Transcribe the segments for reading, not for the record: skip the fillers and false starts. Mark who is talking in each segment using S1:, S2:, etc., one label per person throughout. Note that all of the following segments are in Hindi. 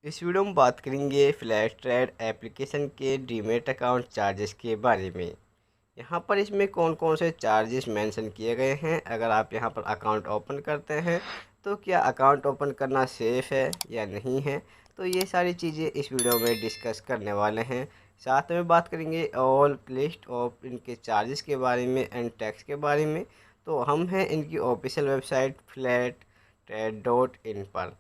S1: इस वीडियो में बात करेंगे फ्लैश ट्रेड एप्लीकेशन के डीमैट अकाउंट चार्जेस के बारे में। यहाँ पर इसमें कौन कौन से चार्जेस मेंशन किए गए हैं। अगर आप यहाँ पर अकाउंट ओपन करते हैं तो क्या अकाउंट ओपन करना सेफ़ है या नहीं है, तो ये सारी चीज़ें इस वीडियो में डिस्कस करने वाले हैं। साथ में बात करेंगे ऑल लिस्ट ऑफ इनके चार्जेस के बारे में एंड टैक्स के बारे में। तो हम हैं इनकी ऑफिशियल वेबसाइट flattrade.in पर।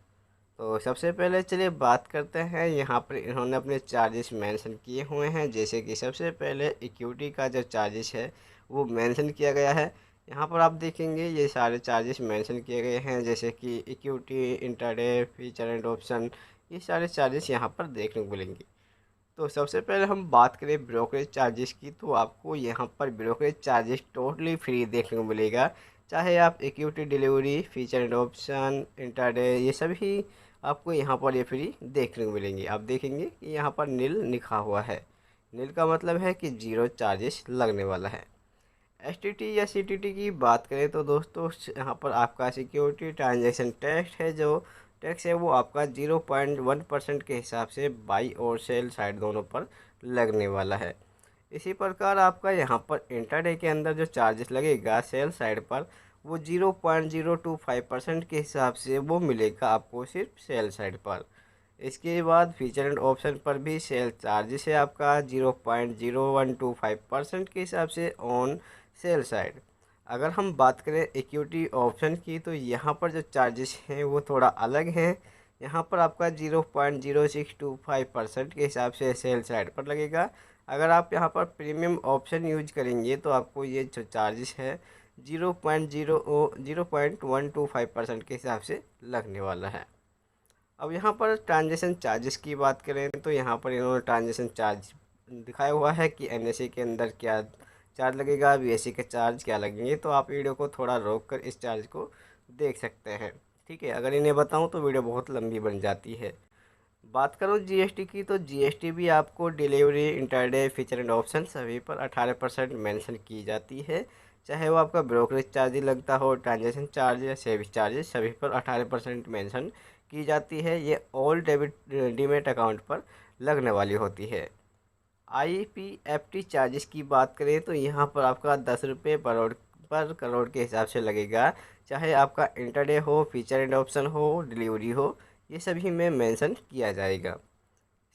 S1: तो सबसे पहले चलिए बात करते हैं। यहाँ पर इन्होंने अपने चार्जेस मेंशन किए हुए हैं, जैसे कि सबसे पहले इक्विटी का जो चार्जेस है वो मेंशन किया गया है। यहाँ पर आप देखेंगे ये सारे चार्जेस मेंशन किए गए हैं, जैसे कि equity, intraday, feature and option, ये सारे चार्जेस यहाँ पर देखने को मिलेंगे। तो सबसे पहले हम बात करें ब्रोकरेज चार्जेस की, तो आपको यहाँ पर ब्रोकरेज चार्जेस टोटली फ्री देखने को मिलेगा। चाहे आप equity, delivery, feature and option, intraday, ये सभी आपको यहाँ पर ये फ्री देखने को मिलेंगे। आप देखेंगे कि यहाँ पर नील लिखा हुआ है। नील का मतलब है कि जीरो चार्जेस लगने वाला है। एसटीटी या सीटीटी की बात करें तो दोस्तों यहाँ पर आपका सिक्योरिटी ट्रांजैक्शन टैक्स है, जो टैक्स है वो आपका 0.1% के हिसाब से बाई और सेल साइड दोनों पर लगने वाला है। इसी प्रकार आपका यहाँ पर इंट्राडे के अंदर जो चार्जेस लगेगा सेल साइड पर, वो 0.025% के हिसाब से वो मिलेगा आपको सिर्फ सेल साइड पर। इसके बाद फीचर एंड ऑप्शन पर भी सेल चार्जेस है आपका 0.0125% के हिसाब से ऑन सेल साइड। अगर हम बात करें इक्विटी ऑप्शन की, तो यहाँ पर जो चार्जेस हैं वो थोड़ा अलग हैं। यहाँ पर आपका 0.0625% के हिसाब से सेल साइड पर लगेगा। अगर आप यहाँ पर प्रीमियम ऑप्शन यूज करेंगे तो आपको ये जो चार्जेस है 0.125% के हिसाब से लगने वाला है। अब यहाँ पर ट्रांजेक्शन चार्जेस की बात करें तो यहाँ पर इन्होंने ट्रांजेक्शन चार्ज दिखाया हुआ है कि एनएसए के अंदर क्या चार्ज लगेगा, बीएससी के चार्ज क्या लगेंगे। तो आप वीडियो को थोड़ा रोक कर इस चार्ज को देख सकते हैं। ठीक है, अगर इन्हें बताऊँ तो वीडियो बहुत लंबी बन जाती है। बात करो जीएसटी की, तो जीएसटी भी आपको delivery, intraday, feature and option सभी पर 18% मेंशन की जाती है। चाहे वो आपका ब्रोकरेज चार्ज लगता हो, ट्रांजैक्शन चार्ज या सर्विस चार्जेस, सभी पर 18% मेंशन की जाती है। ये ऑल डेबिट डीमेट अकाउंट पर लगने वाली होती है। आईपीएफटी चार्जेस की बात करें तो यहाँ पर आपका 10 रुपये पर करोड़ के हिसाब से लगेगा। चाहे आपका इंटरडे हो, फीचर एंड ऑप्शन हो, डिलीवरी हो, ये सभी में मेंशन किया जाएगा।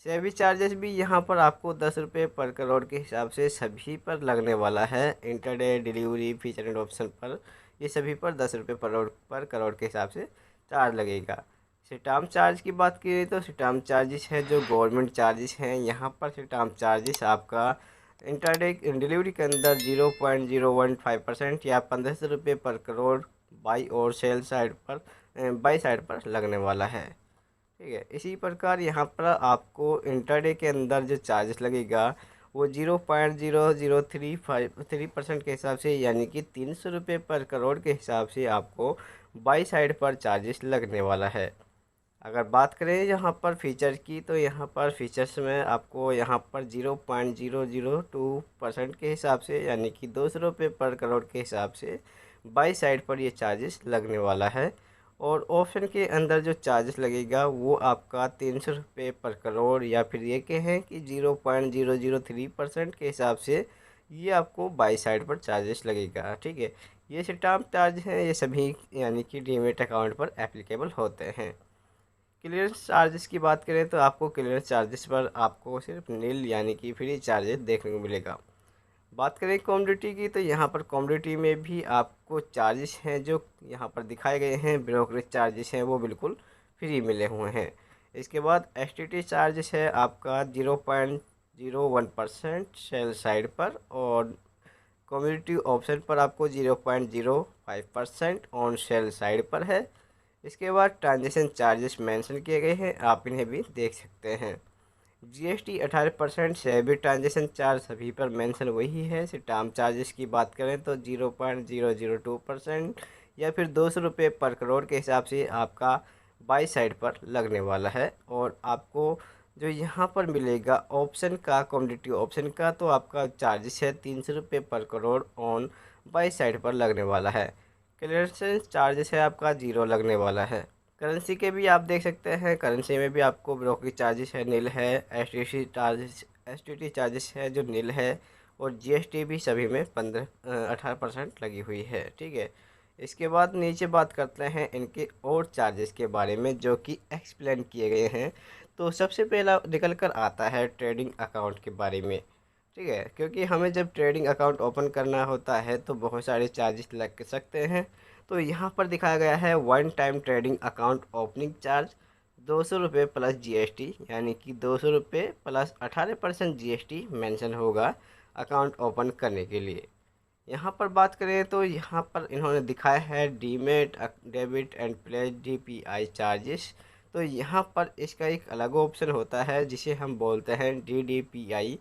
S1: सर्विस चार्जेस भी यहाँ पर आपको 10 रुपये पर करोड़ के हिसाब से सभी पर लगने वाला है। Intraday, delivery, feature and option पर ये सभी पर 10 रुपये पर करोड़ के हिसाब से चार्ज लगेगा। स्टाम्प चार्ज की बात की तो स्टाम्प चार्जेस है जो गवर्नमेंट चार्जेस हैं। यहाँ पर स्टाम्प चार्जेस आपका इंटरडे डिलीवरी के अंदर 0.015% या 1500 रुपये पर करोड़ बाई और सेल साइड पर बाई साइड पर लगने वाला है। ठीक है, इसी प्रकार यहाँ पर आपको इंटरडे के अंदर जो चार्जेस लगेगा वो 0.0035% के हिसाब से, यानी कि 300 रुपये पर करोड़ के हिसाब से आपको बाई साइड पर चार्जेस लगने वाला है। अगर बात करें यहाँ पर फीचर की, तो यहाँ पर फीचर्स में आपको यहाँ पर 0.002% के हिसाब से, यानी कि 200 रुपये पर करोड़ के हिसाब से बाई साइड पर ये चार्जेस लगने वाला है। और ऑप्शन के अंदर जो चार्जेस लगेगा वो आपका 300 रुपये पर करोड़, या फिर ये कहें कि 0.003% के हिसाब से ये आपको बाई साइड पर चार्जेस लगेगा। ठीक है, ये स्टाम्प चार्ज हैं, ये सभी यानी कि डीमेट अकाउंट पर एप्लीकेबल होते हैं। क्लियरेंस चार्जेस की बात करें तो आपको क्लियरेंस चार्जेस पर आपको सिर्फ नील यानी कि फ्री चार्जेस देखने को मिलेगा। बात करें कमोडिटी की, तो यहाँ पर कमोडिटी में भी आपको चार्जेस हैं जो यहाँ पर दिखाए गए हैं। ब्रोकरेज चार्जेस हैं वो बिल्कुल फ्री मिले हुए हैं। इसके बाद एसटीटी चार्जेस है आपका 0.01% सेल साइड पर, और कम्युनिटी ऑप्शन पर आपको 0.05% ऑन सेल साइड पर है। इसके बाद ट्रांजेक्शन चार्जेस मेंशन किए गए हैं, आप इन्हें भी देख सकते हैं। जीएसटी 18% से भी ट्रांजेक्शन चार्ज सभी पर मेंशन वही है। स्टाम्प चार्जेस की बात करें तो 0.002% या फिर 200 रुपये पर करोड़ के हिसाब से आपका बाई साइड पर लगने वाला है। और आपको जो यहाँ पर मिलेगा ऑप्शन का, कमोडिटी ऑप्शन का, तो आपका चार्जेस है 300 रुपये पर करोड़ ऑन बाई साइड पर लगने वाला है। क्लियरेंस चार्जेस है आपका 0 लगने वाला है। करेंसी के भी आप देख सकते हैं, करेंसी में भी आपको ब्रोकरेज चार्जेस है नील है, एसटीटी चार्जेस है जो नील है, और जीएसटी भी सभी में 18% लगी हुई है। ठीक है, इसके बाद नीचे बात करते हैं इनके और चार्जेस के बारे में जो कि एक्सप्लेन किए गए हैं। तो सबसे पहला निकल कर आता है ट्रेडिंग अकाउंट के बारे में। ठीक है, क्योंकि हमें जब ट्रेडिंग अकाउंट ओपन करना होता है तो बहुत सारे चार्जेस लग सकते हैं। तो यहाँ पर दिखाया गया है one time trading account opening charge 200 रुपये प्लस जीएसटी, यानी कि 200 रुपये प्लस 18% जीएसटी मेंशन होगा अकाउंट ओपन करने के लिए। यहाँ पर बात करें तो यहाँ पर इन्होंने दिखाया है demat debit and pledge DPI charges. तो यहाँ पर इसका एक अलग ऑप्शन होता है जिसे हम बोलते हैं DDPI,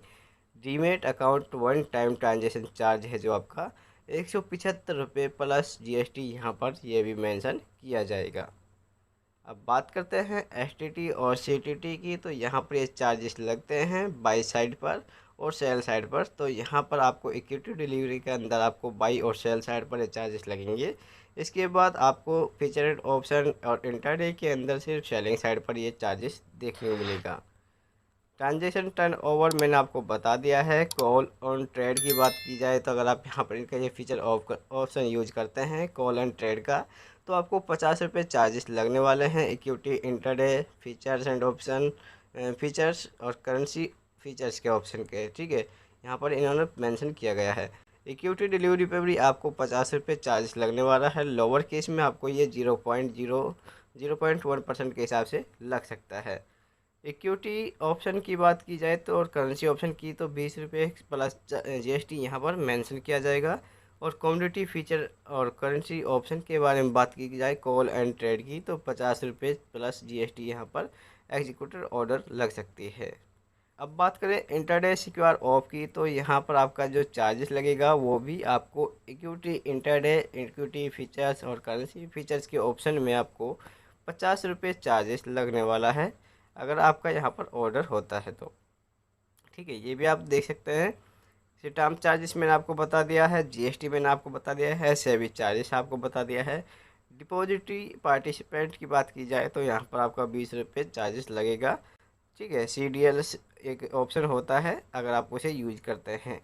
S1: demat account one time transaction charge है जो आपका 175 रुपये प्लस जीएसटी यहाँ पर ये भी मेंशन किया जाएगा। अब बात करते हैं एसटीटी और सीटीटी की। तो यहाँ पर ये चार्जेस लगते हैं बाई साइड पर और सेल साइड पर। तो यहाँ पर आपको इक्विटी डिलीवरी के अंदर आपको बाई और सेल साइड पर ये चार्जेस लगेंगे। इसके बाद आपको फीचरेड ऑप्शन और इंटरडे के अंदर सिर्फ सेलिंग साइड पर ये चार्जेस देखने को मिलेगा। ट्रांजेक्शन टर्नओवर मैंने आपको बता दिया है। कॉल ऑन ट्रेड की बात की जाए तो अगर आप यहाँ पर इनका ये फीचर ऑप्शन यूज करते हैं कॉल एंड ट्रेड का, तो आपको 50 रुपये चार्जेस लगने वाले हैं equity intraday features and option features और करेंसी फीचर्स के ऑप्शन के। ठीक है, यहाँ पर इन्होंने मेंशन किया गया है। इक्विटी डिलीवरी पे भी आपको 50 रुपये चार्जेस लगने वाला है। लोअर केस में आपको ये 0.1% के हिसाब से लग सकता है। इक्विटी ऑप्शन की बात की जाए तो और करेंसी ऑप्शन की तो 20 रुपये प्लस जीएसटी यहाँ पर मेंशन किया जाएगा। और कमोडिटी फीचर और करेंसी ऑप्शन के बारे में बात की जाए कॉल एंड ट्रेड की तो 50 रुपये प्लस जीएसटी यहाँ पर एग्जीक्यूटिव ऑर्डर लग सकती है। अब बात करें इंटरडे सिक्योर ऑफ की, तो यहाँ पर आपका जो चार्जेस लगेगा वो भी आपको इक्विटी इंटरडे इक्विटी फीचर्स और करेंसी फीचर्स के ऑप्शन में आपको 50 रुपये चार्जेस लगने वाला है अगर आपका यहाँ पर ऑर्डर होता है तो। ठीक है, ये भी आप देख सकते हैं। सिटाम चार्जेस मैंने आपको बता दिया है, जीएसटी मैंने आपको बता दिया है, सेवी चार्जेस आपको बता दिया है। डिपॉजिटरी पार्टिसिपेंट की बात की जाए तो यहाँ पर आपका 20 रुपये चार्जेस लगेगा। ठीक है, सीडीएल एक ऑप्शन होता है अगर आप उसे यूज करते हैं।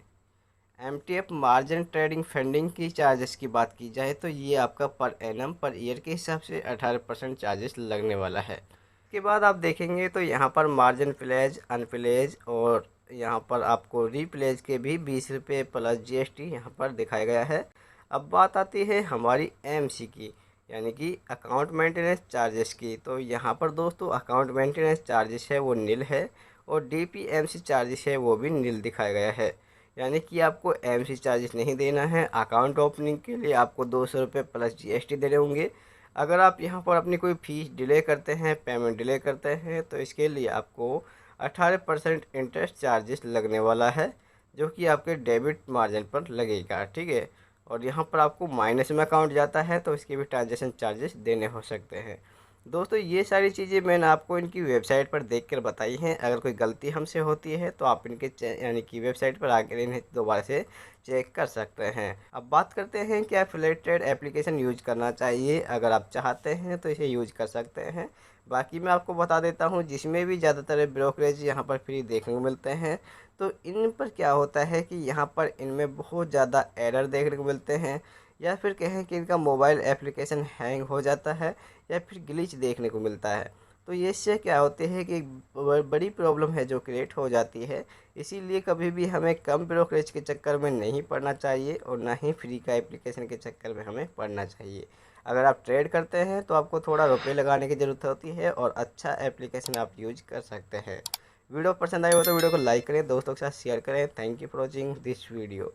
S1: एमटीएफ मार्जिन ट्रेडिंग फंडिंग की चार्जेस की बात की जाए तो ये आपका पर एनम पर ईयर के हिसाब से 18% चार्जेस लगने वाला है। के बाद आप देखेंगे तो यहाँ पर मार्जिन प्लेज अनप्लेज और यहाँ पर आपको रीप्लेज के भी 20 रुपये प्लस जीएसटी यहाँ पर दिखाया गया है। अब बात आती है हमारी एमसी की, यानी कि अकाउंट मेंटेनेंस चार्जेस की। तो यहाँ पर दोस्तों अकाउंट मेंटेनेंस चार्जेस है वो नील है और डीपीएमसी चार्जेस है वो भी नील दिखाया गया है, यानी कि आपको एमसी चार्जेस नहीं देना है। अकाउंट ओपनिंग के लिए आपको 200 रुपये प्लस जीएसटी देने होंगे। अगर आप यहाँ पर अपनी कोई फीस डिले करते हैं, पेमेंट डिले करते हैं, तो इसके लिए आपको 18% इंटरेस्ट चार्जेस लगने वाला है जो कि आपके डेबिट मार्जिन पर लगेगा। ठीक है, और यहाँ पर आपको माइनस में अकाउंट जाता है तो इसके भी ट्रांजेक्शन चार्जेस देने हो सकते हैं। दोस्तों ये सारी चीज़ें मैंने आपको इनकी वेबसाइट पर देखकर बताई हैं। अगर कोई गलती हमसे होती है तो आप इनके यानी कि वेबसाइट पर आकर इन्हें दोबारा से चेक कर सकते हैं। अब बात करते हैं क्या एफिलिएट ट्रेड एप्लीकेशन यूज करना चाहिए। अगर आप चाहते हैं तो इसे यूज कर सकते हैं। बाकी मैं आपको बता देता हूँ जिसमें भी ज़्यादातर ब्रोकरेज यहाँ पर फ्री देखने को मिलते हैं। तो इन पर क्या होता है कि यहाँ पर इनमें बहुत ज़्यादा एरर देखने को मिलते हैं, या फिर कहें कि इनका मोबाइल एप्लीकेशन हैंग हो जाता है या फिर ग्लिच देखने को मिलता है। तो ये इससे क्या होते हैं कि बड़ी प्रॉब्लम है जो क्रिएट हो जाती है। इसीलिए कभी भी हमें कम ब्रोकरेज के चक्कर में नहीं पड़ना चाहिए और ना ही फ्री का एप्लीकेशन के चक्कर में हमें पड़ना चाहिए। अगर आप ट्रेड करते हैं तो आपको थोड़ा रुपये लगाने की ज़रूरत होती है और अच्छा एप्लीकेशन आप यूज कर सकते हैं। वीडियो पसंद आए हो तो वीडियो को लाइक करें, दोस्तों के साथ शेयर करें। Thank you for watching this video.